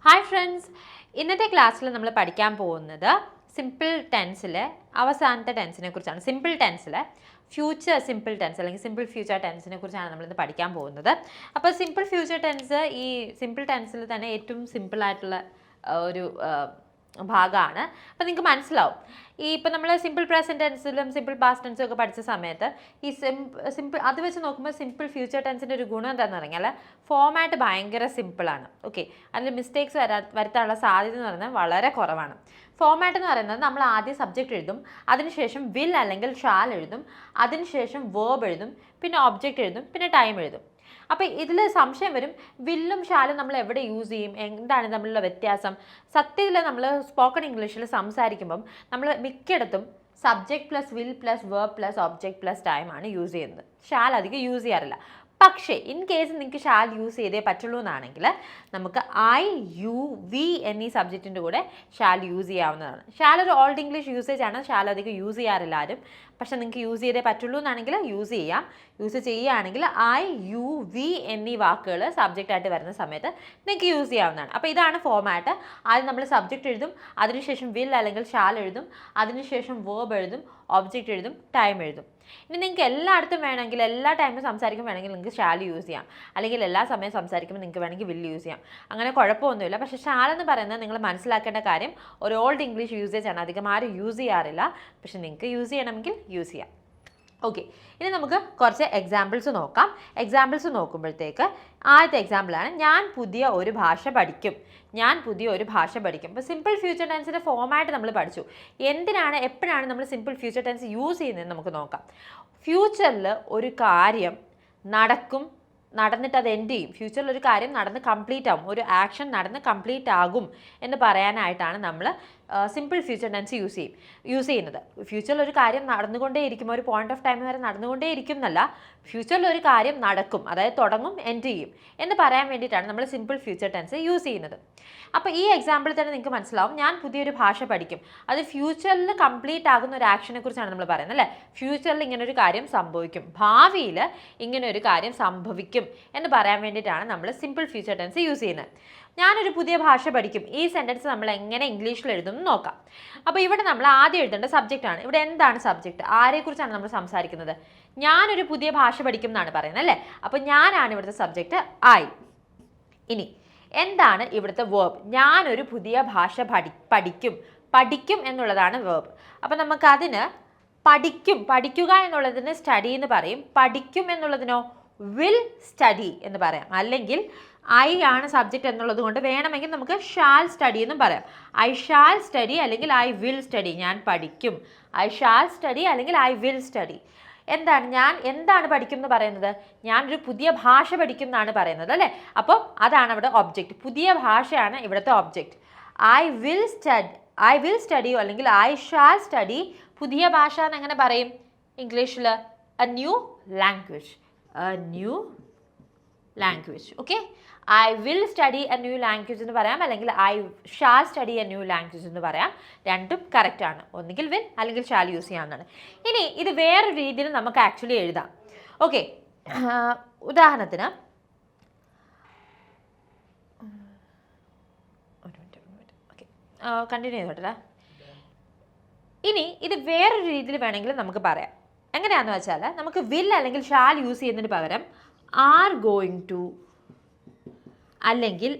Hi friends, ഇന്നത്തെ ക്ലാസ്സിൽ നമ്മൾ പഠിക്കാൻ പോകുന്നത് സിമ്പിൾ ടെൻസിലെ അവസാനത്തെ ടെൻസിനെ കുറിച്ചാണ്. സിമ്പിൾ ടെൻസിലെ ഫ്യൂച്ചർ സിമ്പിൾ ടെൻസ് അല്ലെങ്കിൽ സിമ്പിൾ ഫ്യൂച്ചർ ടെൻസിനെ കുറിച്ചാണ് നമ്മളിന്ന് പഠിക്കാൻ പോകുന്നത്. അപ്പോൾ സിമ്പിൾ ഫ്യൂച്ചർ ടെൻസ് ഈ സിമ്പിൾ ടെൻസിൽ തന്നെ ഏറ്റവും സിമ്പിളായിട്ടുള്ള ഒരു ഭാഗമാണ്. അപ്പോൾ നിങ്ങൾക്ക് മനസ്സിലാവും ഇപ്പോൾ നമ്മൾ സിമ്പിൾ പ്രസൻറ്റ് ടെൻസിലും സിമ്പിൾ പാസ്റ്റ് ടെൻസും ഒക്കെ പഠിച്ച സമയത്ത് ഈ സിമ്പിൾ അത് വെച്ച് നോക്കുമ്പോൾ സിമ്പിൾ ഫ്യൂച്ചർ ടെൻസിൻ്റെ ഒരു ഗുണം എന്താണെന്ന് പറഞ്ഞാൽ ഫോമാറ്റ് ഭയങ്കര സിമ്പിളാണ്. ഓക്കെ, അതിൽ മിസ്റ്റേക്സ് വരുത്താനുള്ള സാധ്യത എന്ന് പറയുന്നത് വളരെ കുറവാണ്. ഫോമാറ്റ് എന്ന് പറയുന്നത് നമ്മൾ ആദ്യം സബ്ജക്റ്റ് എഴുതും, അതിനുശേഷം വിൽ അല്ലെങ്കിൽ ഷാൽ എഴുതും, അതിനുശേഷം വേർബ് എഴുതും, പിന്നെ ഒബ്ജക്റ്റ് എഴുതും, പിന്നെ ടൈം എഴുതും. അപ്പോൾ ഇതിൽ സംശയം വരും, വില്ലും ഷാലും നമ്മൾ എവിടെ യൂസ് ചെയ്യും, എന്താണ് തമ്മിലുള്ള വ്യത്യാസം? സത്യത്തിൽ നമ്മൾ സ്പോക്കൺ ഇംഗ്ലീഷിൽ സംസാരിക്കുമ്പം നമ്മൾ മിക്കയിടത്തും subject plus will plus verb plus object plus time ആണ് യൂസ് ചെയ്യുന്നത്. ഷാൽ അധികം യൂസ് ചെയ്യാറില്ല. പക്ഷേ ഇൻ കേസ് നിങ്ങൾക്ക് ഷാൽ യൂസ് ചെയ്തേ പറ്റുള്ളൂ എന്നാണെങ്കിൽ നമുക്ക് ഐ യു വി എന്നീ സബ്ജക്റ്റിൻ്റെ കൂടെ ഷാൽ യൂസ് ചെയ്യാവുന്നതാണ്. ഷാൽ ഒരു ഓൾഡ് ഇംഗ്ലീഷ് യൂസേജ് ആണ്, ഷാൽ അധികം യൂസ് ചെയ്യാറില്ല ആരും. പക്ഷേ നിങ്ങൾക്ക് യൂസ് ചെയ്തേ പറ്റുള്ളൂ എന്നാണെങ്കിൽ യൂസ് ചെയ്യാം. യൂസ് ചെയ്യുകയാണെങ്കിൽ ഐ യു വി എന്നീ വാക്കുകൾ സബ്ജക്റ്റായിട്ട് വരുന്ന സമയത്ത് നിങ്ങൾക്ക് യൂസ് ചെയ്യാവുന്നതാണ്. അപ്പോൾ ഇതാണ് ഫോമാറ്റ്. ആദ്യം നമ്മൾ സബ്ജക്റ്റ് എഴുതും, അതിനുശേഷം വിൽ അല്ലെങ്കിൽ ഷാൽ എഴുതും, അതിനുശേഷം വേർബ് എഴുതും, ഒബ്ജക്റ്റ് എഴുതും, ടൈം എഴുതും. ഇനി നിങ്ങൾക്ക് എല്ലായിടത്തും വേണമെങ്കിൽ എല്ലാ ടൈമിലും സംസാരിക്കും വേണമെങ്കിൽ നിങ്ങൾക്ക് ഷാൽ യൂസ് ചെയ്യാം, അല്ലെങ്കിൽ എല്ലാ സമയം സംസാരിക്കുമ്പോൾ നിങ്ങൾക്ക് വേണമെങ്കിൽ വിൽ യൂസ് ചെയ്യാം. അങ്ങനെ കുഴപ്പമൊന്നുമില്ല. പക്ഷേ ഷാൽ എന്ന് പറയുന്നത് നിങ്ങൾ മനസ്സിലാക്കേണ്ട കാര്യം ഒരു ഓൾഡ് ഇംഗ്ലീഷ് യൂസേജ് ആണ്, അധികം ആരും യൂസ് ചെയ്യാറില്ല. പക്ഷെ നിങ്ങൾക്ക് യൂസ് ചെയ്യണമെങ്കിൽ യൂസ് ചെയ്യാം. ഓക്കെ, ഇനി നമുക്ക് കുറച്ച് എക്സാമ്പിൾസ് നോക്കാം. എക്സാമ്പിൾസ് നോക്കുമ്പോഴത്തേക്ക് ആദ്യത്തെ എക്സാമ്പിളാണ് ഞാൻ പുതിയ ഒരു ഭാഷ പഠിക്കും. ഞാൻ പുതിയ ഒരു ഭാഷ പഠിക്കും. ഇപ്പോൾ സിമ്പിൾ ഫ്യൂച്ചർ ടെൻസിൻ്റെ ഫോമാറ്റ് നമ്മൾ പഠിച്ചു. എന്തിനാണ് എപ്പോഴാണ് നമ്മൾ സിമ്പിൾ ഫ്യൂച്ചർ ടെൻസ് യൂസ് ചെയ്യുന്നതെന്ന് നമുക്ക് നോക്കാം. ഫ്യൂച്ചറിൽ ഒരു കാര്യം നടക്കും, നടന്നിട്ട് അത് എൻഡ് ചെയ്യും. ഫ്യൂച്ചറിൽ ഒരു കാര്യം നടന്ന് കംപ്ലീറ്റ് ആകും, ഒരു ആക്ഷൻ നടന്ന് കംപ്ലീറ്റ് ആകും എന്ന് പറയാനായിട്ടാണ് നമ്മൾ സിമ്പിൾ ഫ്യൂച്ചർ ടെൻസ് യൂസ് ചെയ്യുന്നത്. ഫ്യൂച്ചറിൽ ഒരു കാര്യം നടന്നുകൊണ്ടേയിരിക്കും, ഒരു പോയിന്റ് ഓഫ് ടൈം വരെ നടന്നുകൊണ്ടേയിരിക്കും എന്നല്ല, ഫ്യൂച്ചറിൽ ഒരു കാര്യം നടക്കും, അതായത് തുടങ്ങും എൻഡ് ചെയ്യും എന്ന് പറയാൻ വേണ്ടിയിട്ടാണ് നമ്മൾ സിമ്പിൾ ഫ്യൂച്ചർ ടെൻസ് യൂസ് ചെയ്യുന്നത്. അപ്പോൾ ഈ എക്സാമ്പിളിൽ തന്നെ നിങ്ങൾക്ക് മനസ്സിലാവും, ഞാൻ പുതിയൊരു ഭാഷ പഠിക്കും. അത് ഫ്യൂച്ചറിൽ കംപ്ലീറ്റ് ആകുന്ന ഒരു ആക്ഷനെ കുറിച്ചാണ് നമ്മൾ പറയുന്നത് അല്ലേ. ഫ്യൂച്ചറിൽ ഇങ്ങനൊരു കാര്യം സംഭവിക്കും, ഭാവിയിൽ ഇങ്ങനെ ഒരു കാര്യം സംഭവിക്കും എന്ന് പറയാൻ വേണ്ടിയിട്ടാണ് നമ്മൾ സിമ്പിൾ ഫ്യൂച്ചർ ടെൻസ് യൂസ് ചെയ്യുന്നത്. ഞാനൊരു പുതിയ ഭാഷ പഠിക്കും. ഈ സെൻറ്റൻസ് നമ്മൾ എങ്ങനെ ഇംഗ്ലീഷിൽ എഴുതും എന്ന് നോക്കാം. അപ്പോൾ ഇവിടെ നമ്മൾ ആദ്യം എഴുതേണ്ട സബ്ജക്റ്റാണ്. ഇവിടെ എന്താണ് സബ്ജക്റ്റ്? ആരെക്കുറിച്ചാണ് നമ്മൾ സംസാരിക്കുന്നത്? ഞാനൊരു പുതിയ ഭാഷ പഠിക്കും എന്നാണ് പറയുന്നത് അല്ലേ. അപ്പോൾ ഞാനാണ് ഇവിടുത്തെ സബ്ജക്റ്റ് ഐ. ഇനി എന്താണ് ഇവിടുത്തെ വേർബ്? ഞാനൊരു പുതിയ ഭാഷ പഠിക്കും എന്നുള്ളതാണ് വേർബ്. അപ്പോൾ നമുക്കതിന് പഠിക്കുക എന്നുള്ളതിന് സ്റ്റഡി എന്ന് പറയും. പഠിക്കും എന്നുള്ളതിനോ വിൽ സ്റ്റഡി എന്ന് പറയാം. അല്ലെങ്കിൽ ഐ ആണ് സബ്ജക്റ്റ് എന്നുള്ളത് കൊണ്ട് വേണമെങ്കിൽ നമുക്ക് ഷാൽ സ്റ്റഡി എന്നും പറയാം. ഐ ഷാൽ സ്റ്റഡി അല്ലെങ്കിൽ ഐ വിൽ സ്റ്റഡി. ഞാൻ പഠിക്കും. ഐ ഷാൽ സ്റ്റഡി അല്ലെങ്കിൽ ഐ വിൽ സ്റ്റഡി. എന്താണ് പഠിക്കും എന്ന് പറയുന്നത്? ഞാനൊരു പുതിയ ഭാഷ പഠിക്കും എന്നാണ് പറയുന്നത് അല്ലേ. അപ്പോൾ അതാണ് അവിടെ ഒബ്ജക്റ്റ്. പുതിയ ഭാഷയാണ് ഇവിടുത്തെ ഒബ്ജക്റ്റ്. ഐ വിൽ സ്റ്റഡി അല്ലെങ്കിൽ ഐ ഷാൽ സ്റ്റഡി. പുതിയ ഭാഷ എന്ന് എങ്ങനെ പറയും ഇംഗ്ലീഷിൽ? A new language. Okay, I will study a new language എന്ന് പറയാം, അല്ലെങ്കിൽ I shall study a new language എന്ന് പറയാം. രണ്ടും കറക്റ്റാണ്. ഒന്നുകിൽ വിൽ അല്ലെങ്കിൽ ഷാൽ യൂസ് ചെയ്യാവുന്നതാണ്. ഇനി ഇത് വേറൊരു രീതിയിൽ നമുക്ക് ആക്ച്വലി എഴുതാം. ഓക്കെ, ഉദാഹരണത്തിന് കണ്ടിന്യൂ ചെയ്തോട്ടെ. ഇനി ഇത് വേറൊരു രീതിയിൽ വേണമെങ്കിൽ നമുക്ക് പറയാം. എങ്ങനെയാണെന്ന് വെച്ചാൽ നമുക്ക് വിൽ അല്ലെങ്കിൽ ഷാൽ യൂസ് ചെയ്യുന്നതിന് പകരം ആർ ഗോയിങ് ടു അല്ലെങ്കിൽ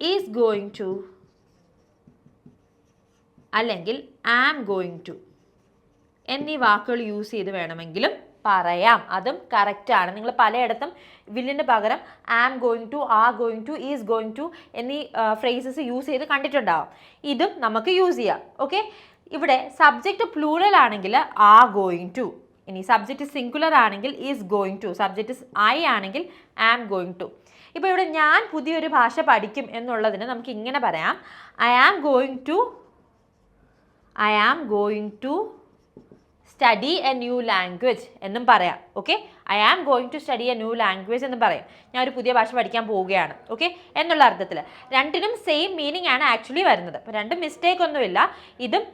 ഈസ് ഗോയിങ് ടു അല്ലെങ്കിൽ ആം ഗോയിങ് ടു എന്നീ വാക്കുകൾ യൂസ് ചെയ്ത് വേണമെങ്കിലും പറയാം. അതും കറക്റ്റാണ്. നിങ്ങൾ പലയിടത്തും വില്ലിന് പകരം am going to, are going to, is going to എന്നീ ഫ്രേസസ് യൂസ് ചെയ്ത് കണ്ടിട്ടുണ്ടാവും. ഇതും നമുക്ക് യൂസ് ചെയ്യാം. ഓക്കെ, ഇവിടെ സബ്ജക്റ്റ് പ്ലൂറൽ ആണെങ്കിൽ ആർ ഗോയിങ് ടു. ഇനി സബ്ജക്റ്റ് സിംഗുലർ ആണെങ്കിൽ is going to. Subject I ആണെങ്കിൽ ആം ഗോയിങ് ടു. ഇപ്പോൾ ഇവിടെ ഞാൻ പുതിയൊരു ഭാഷ പഠിക്കും എന്നുള്ളതിന് നമുക്ക് ഇങ്ങനെ പറയാം, I am going to study a new language എന്നും പറയാം. Okay, I am going to study a new language എന്ന് പറയും. ഞാൻ ഒരു പുതിയ ഭാഷ പഠിക്കാൻ പോവുകയാണ്. ഓക്കെ, എന്നുള്ള അർത്ഥത്തിൽ രണ്ടിനും സെയിം മീനിങ് ആണ് ആക്ച്വലി വരുന്നത്. അപ്പോൾ രണ്ടും മിസ്റ്റേക്ക് ഒന്നുമില്ല. ഇതും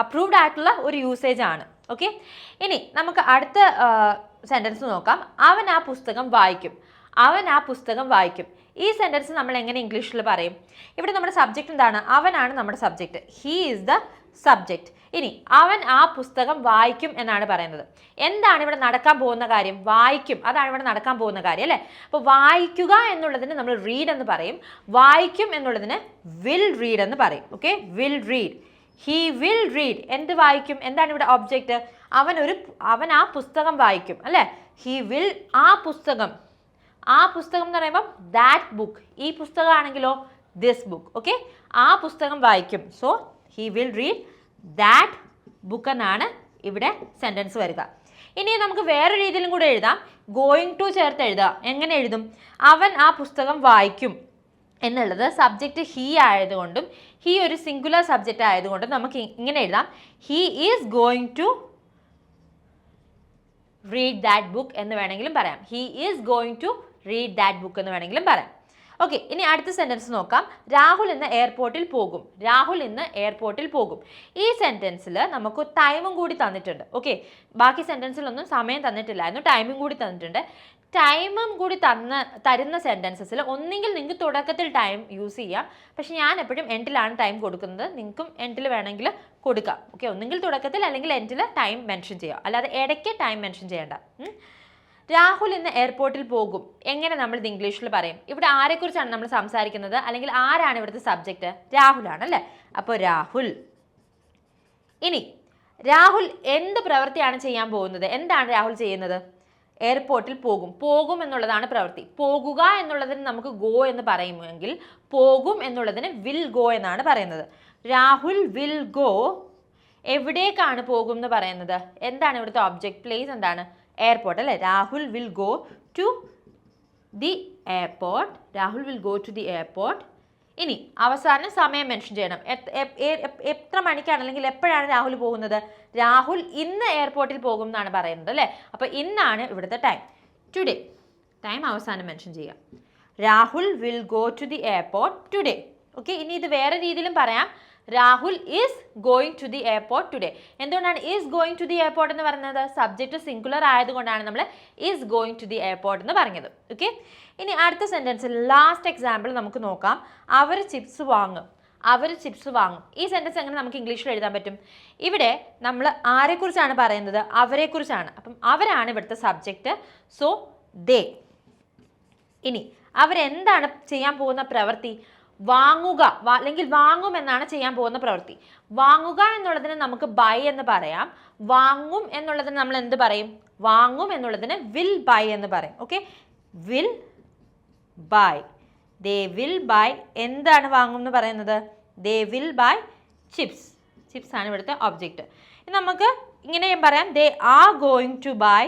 അപ്രൂവ്ഡ് ആയിട്ടുള്ള ഒരു യൂസേജ് ആണ്. ഓക്കെ, ഇനി നമുക്ക് അടുത്ത സെൻറ്റൻസ് നോക്കാം. അവൻ ആ പുസ്തകം വായിക്കും. ഈ സെൻറ്റൻസ് നമ്മൾ എങ്ങനെ ഇംഗ്ലീഷിൽ പറയും? ഇവിടെ നമ്മുടെ സബ്ജക്റ്റ് എന്താണ്? അവനാണ് നമ്മുടെ subject. He is the subject. ഇനി അവൻ ആ പുസ്തകം വായിക്കും എന്നാണ് പറയുന്നത്. എന്താണ് ഇവിടെ നടക്കാൻ പോകുന്ന കാര്യം? വായിക്കും. അതാണ് ഇവിടെ നടക്കാൻ പോകുന്ന കാര്യം അല്ലേ? അപ്പോൾ വായിക്കുക എന്നുള്ളതിന് നമ്മൾ റീഡ് എന്ന് പറയും. വായിക്കും എന്നുള്ളതിന് വിൽ റീഡ് എന്ന് പറയും. Okay, will read. He will read. എന്ത് വായിക്കും? എന്താണ് ഇവിടെ ഒബ്ജക്റ്റ്? അവൻ ആ പുസ്തകം വായിക്കും അല്ലേ? ഹീ വിൽ ആ പുസ്തകം. ആ പുസ്തകം എന്ന് പറയുമ്പോൾ ദാറ്റ് ബുക്ക്. ഈ പുസ്തകമാണെങ്കിലോ ദിസ് ബുക്ക്. ഓക്കെ, ആ പുസ്തകം വായിക്കും. So he will read that book എന്നാണ് ഇവിടെ സെൻറ്റൻസ് വരിക. ഇനി നമുക്ക് വേറെ രീതിയിലും കൂടെ എഴുതാം. ഗോയിങ് ടു ചേർത്ത് എഴുതുക. എങ്ങനെ എഴുതും? അവൻ ആ പുസ്തകം വായിക്കും എന്നുള്ളത് സബ്ജക്റ്റ് ഹീ ആയതുകൊണ്ടും ഹീ ഒരു സിംഗുലർ സബ്ജക്റ്റ് ആയതുകൊണ്ടും നമുക്ക് ഇങ്ങനെ എഴുതാം. He is going to read that book എന്ന് വേണമെങ്കിലും പറയാം. He is going to read that book എന്ന് വേണമെങ്കിലും പറയാം. ഓക്കെ, ഇനി അടുത്ത സെൻറ്റൻസ് നോക്കാം. രാഹുൽ ഇന്ന് എയർപോർട്ടിൽ പോകും. രാഹുൽ ഇന്ന് എയർപോർട്ടിൽ പോകും. ഈ സെൻറ്റൻസിൽ നമുക്ക് ടൈമും കൂടി തന്നിട്ടുണ്ട്. ഓക്കെ, ബാക്കി സെൻറ്റൻസിലൊന്നും സമയം തന്നിട്ടില്ലായിരുന്നു, ടൈമും കൂടി തന്നിട്ടുണ്ട്. ടൈമും കൂടി തരുന്ന സെൻറ്റൻസസിൽ ഒന്നെങ്കിൽ നിങ്ങൾക്ക് തുടക്കത്തിൽ ടൈം യൂസ് ചെയ്യാം, പക്ഷെ ഞാൻ എപ്പോഴും എൻഡിലാണ് ടൈം കൊടുക്കുന്നത്. നിങ്ങൾക്കും എൻഡിൽ വേണമെങ്കിൽ കൊടുക്കാം. ഓക്കെ, ഒന്നെങ്കിൽ തുടക്കത്തിൽ അല്ലെങ്കിൽ എൻഡിൽ ടൈം മെൻഷൻ ചെയ്യാം, അല്ലാതെ ഇടയ്ക്ക് ടൈം മെൻഷൻ ചെയ്യേണ്ട. രാഹുൽ ഇന്ന് എയർപോർട്ടിൽ പോകും. എങ്ങനെ നമ്മൾ ഇത് ഇംഗ്ലീഷിൽ പറയും? ഇവിടെ ആരെക്കുറിച്ചാണ് നമ്മൾ സംസാരിക്കുന്നത്? അല്ലെങ്കിൽ ആരാണ് ഇവിടുത്തെ സബ്ജക്റ്റ്? രാഹുലാണ് അല്ലേ? അപ്പോൾ രാഹുൽ. ഇനി രാഹുൽ എന്ത് പ്രവൃത്തിയാണ് ചെയ്യാൻ പോകുന്നത്? എന്താണ് രാഹുൽ ചെയ്യുന്നത്? എയർപോർട്ടിൽ പോകും. പോകും എന്നുള്ളതാണ് പ്രവൃത്തി. പോകുക എന്നുള്ളതിന് നമുക്ക് ഗോ എന്ന് പറയുമെങ്കിൽ പോകും എന്നുള്ളതിന് വിൽ ഗോ എന്നാണ് പറയുന്നത്. Rahul will go. എവിടേക്കാണ് പോകും എന്ന് പറയുന്നത്? എന്താണ് ഇവിടുത്തെ ഒബ്ജക്റ്റ്? പ്ലേസ് എന്താണ്? എയർപോർട്ട് അല്ലേ? Rahul will go to the airport. Rahul will go to the airport. ഇനി അവസാനം സമയം മെൻഷൻ ചെയ്യണം. എത്ര മണിക്കാണ് അല്ലെങ്കിൽ എപ്പോഴാണ് രാഹുൽ പോകുന്നത്? രാഹുൽ ഇന്ന് എയർപോർട്ടിൽ പോകും എന്നാണ് പറയുന്നത് അല്ലേ? അപ്പോൾ ഇന്നാണ് ഇവിടുത്തെ ടൈം. ടുഡേ. ടൈം അവസാനം മെൻഷൻ ചെയ്യാം. Rahul will go to the airport today. Okay, ഇനി ഇത് വേറെ രീതിയിലും പറയാം. Rahul is going to the airport today. എന്തുകൊണ്ടാണ് is going to the airport എന്ന് പറയുന്നത്? സബ്ജക്റ്റ് സിംഗുലർ ആയതുകൊണ്ടാണ് നമ്മൾ is going to the airport എന്ന് പറഞ്ഞത്. ഓക്കെ, ഇനി അടുത്ത സെൻറ്റൻസിൽ ലാസ്റ്റ് എക്സാമ്പിൾ നമുക്ക് നോക്കാം. അവർ ചിപ്സ് വാങ്ങും. അവർ ചിപ്സ് വാങ്ങും. ഈ സെൻറ്റൻസ് എങ്ങനെ നമുക്ക് ഇംഗ്ലീഷിൽ എഴുതാൻ പറ്റും? ഇവിടെ നമ്മൾ ആരെക്കുറിച്ചാണ് പറയുന്നത്? അവരെക്കുറിച്ചാണ്. അപ്പം അവരാണ് ഇവിടുത്തെ സബ്ജക്റ്റ്. So they. ഇനി അവരെന്താണ് ചെയ്യാൻ പോകുന്ന പ്രവൃത്തി? വാങ്ങുക അല്ലെങ്കിൽ വാങ്ങും എന്നാണ് ചെയ്യാൻ പോകുന്ന പ്രവൃത്തി. വാങ്ങുക എന്നുള്ളതിന് നമുക്ക് ബൈ എന്ന് പറയാം. വാങ്ങും എന്നുള്ളതിന് നമ്മൾ എന്ത് പറയും? വാങ്ങും എന്നുള്ളതിന് വിൽ ബൈ എന്ന് പറയും. Okay, will buy. They will buy. എന്താണ് വാങ്ങും എന്ന് പറയുന്നത്? They will buy chips. Chips ആണ് ഇവിടുത്തെ ഒബ്ജക്റ്റ്. നമുക്ക് ഇങ്ങനെയും പറയാം. They are going to buy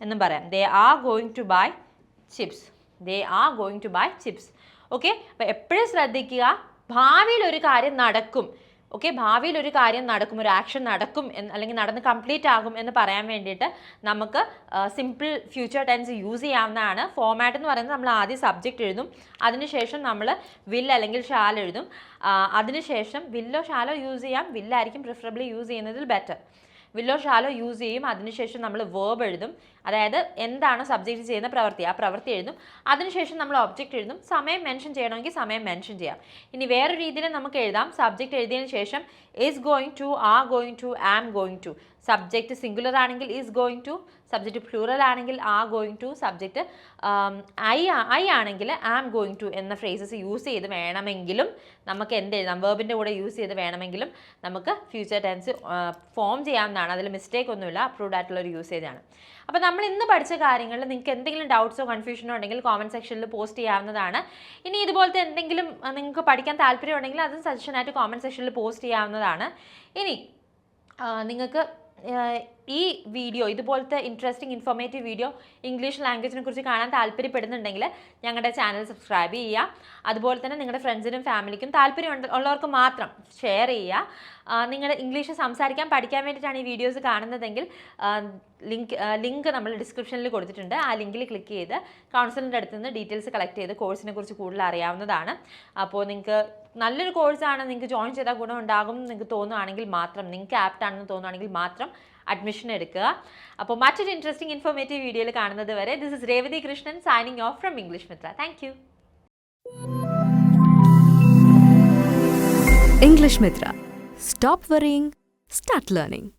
എന്നും പറയാം. They are going to buy chips. They are going to buy chips. Okay, അപ്പോൾ എപ്പോഴും ശ്രദ്ധിക്കുക, ഭാവിയിൽ ഒരു കാര്യം നടക്കും. ഓക്കെ, ഭാവിയിൽ ഒരു കാര്യം നടക്കും, ഒരു ആക്ഷൻ നടക്കും അല്ലെങ്കിൽ നടന്ന് കംപ്ലീറ്റ് ആകും എന്ന് പറയാൻ വേണ്ടിയിട്ട് നമുക്ക് സിമ്പിൾ ഫ്യൂച്ചർ ടെൻസ് യൂസ് ചെയ്യാവുന്നതാണ്. ഫോമാറ്റ് എന്ന് പറയുന്നത് നമ്മൾ ആദ്യം സബ്ജക്റ്റ് എഴുതും, അതിനുശേഷം നമ്മൾ വിൽ അല്ലെങ്കിൽ ഷാൽ എഴുതും. അതിനുശേഷം വില്ലോ ഷാലോ യൂസ് ചെയ്യാം. വില്ലായിരിക്കും പ്രിഫറബിളി യൂസ് ചെയ്യുന്നതിൽ ബെറ്റർ. വില്ലോ ഷാലോ യൂസ് ചെയ്യും. അതിനുശേഷം നമ്മൾ വേർബ് എഴുതും, അതായത് എന്താണ് സബ്ജക്റ്റ് ചെയ്യുന്ന പ്രവൃത്തി, ആ പ്രവൃത്തി എഴുതും. അതിനുശേഷം നമ്മൾ ഒബ്ജക്റ്റ് എഴുതും. സമയം മെൻഷൻ ചെയ്യണമെങ്കിൽ സമയം മെൻഷൻ ചെയ്യാം. ഇനി വേറെ രീതിയിൽ നമുക്ക് എഴുതാം. സബ്ജക്റ്റ് എഴുതിയതിന് ശേഷം is going to, are going to, am going to. Subject singular ആണെങ്കിൽ is going to, subject plural ആണെങ്കിൽ are going to, subject I ആണെങ്കിൽ ആം ഗോയിങ് ടു എന്ന ഫ്രേസസ് യൂസ് ചെയ്ത് വേണമെങ്കിലും നമുക്ക് എന്ത് എഴുതാം? വേർബിൻ്റെ കൂടെ യൂസ് ചെയ്ത് വേണമെങ്കിലും നമുക്ക് ഫ്യൂച്ചർ ടെൻസ് ഫോം ചെയ്യാവുന്നതാണ്. അതിൽ മിസ്റ്റേക്ക് ഒന്നുമില്ല. അപ്രൂവ്ഡ് ആയിട്ടുള്ള ഒരു യൂസേജ് ആണ്. അപ്പോൾ നമ്മൾ ഇന്ന് പഠിച്ച കാര്യങ്ങളിൽ നിങ്ങൾക്ക് എന്തെങ്കിലും ഡൗട്ട്സോ കൺഫ്യൂഷനോ ഉണ്ടെങ്കിൽ കോമൻറ്റ് സെക്ഷനിൽ പോസ്റ്റ് ചെയ്യാവുന്നതാണ്. ഇനി ഇതുപോലത്തെ എന്തെങ്കിലും നിങ്ങൾക്ക് പഠിക്കാൻ താല്പര്യമുണ്ടെങ്കിൽ അതും സജഷനായിട്ട് കോമൻറ്റ് സെക്ഷനിൽ പോസ്റ്റ് ചെയ്യാവുന്നതാണ്. ഇനി നിങ്ങൾക്ക് ഈ വീഡിയോ ഇതുപോലത്തെ ഇൻട്രസ്റ്റിംഗ് ഇൻഫോർമേറ്റീവ് വീഡിയോ ഇംഗ്ലീഷ് ലാംഗ്വേജിനെ കുറിച്ച് കാണാൻ താല്പര്യപ്പെടുന്നുണ്ടെങ്കിൽ ഞങ്ങളുടെ ചാനൽ സബ്സ്ക്രൈബ് ചെയ്യുക. അതുപോലെ തന്നെ നിങ്ങളുടെ ഫ്രണ്ട്സിനും ഫാമിലിക്കും താല്പര്യം ഉള്ളവർക്ക് മാത്രം ഷെയർ ചെയ്യുക. നിങ്ങളുടെ ഇംഗ്ലീഷ് സംസാരിക്കാൻ പഠിക്കാൻ വേണ്ടിയിട്ടാണ് ഈ വീഡിയോസ് കാണുന്നതെങ്കിൽ ലിങ്ക് നമ്മൾ ഡിസ്ക്രിപ്ഷനിൽ കൊടുത്തിട്ടുണ്ട്. ആ ലിങ്കിൽ ക്ലിക്ക് ചെയ്ത് കൗൺസിലിൻ്റെ അടുത്ത് നിന്ന് ഡീറ്റെയിൽസ് കളക്ട് ചെയ്ത് കോഴ്സിനെ കുറിച്ച് കൂടുതൽ അറിയാവുന്നതാണ്. അപ്പോൾ നിങ്ങൾക്ക് നല്ലൊരു കോഴ്സാണ്, നിങ്ങൾക്ക് ജോയിൻ ചെയ്താൽ ഗുണം ഉണ്ടാകും നിങ്ങൾക്ക് തോന്നുകയാണെങ്കിൽ മാത്രം, നിങ്ങൾക്ക് ആപ്റ്റ് ആണെന്ന് തോന്നുകയാണെങ്കിൽ മാത്രം അഡ്മിഷൻ എടുക്കുക. അപ്പോൾ മറ്റൊരു ഇൻട്രസ്റ്റിംഗ് ഇൻഫോർമേറ്റീവ് വീഡിയോയിൽ കാണുന്നത് വരെ this is Revathi Krishnan signing off from English Mithra. Thank you. English Mithra. Stop worrying, start learning.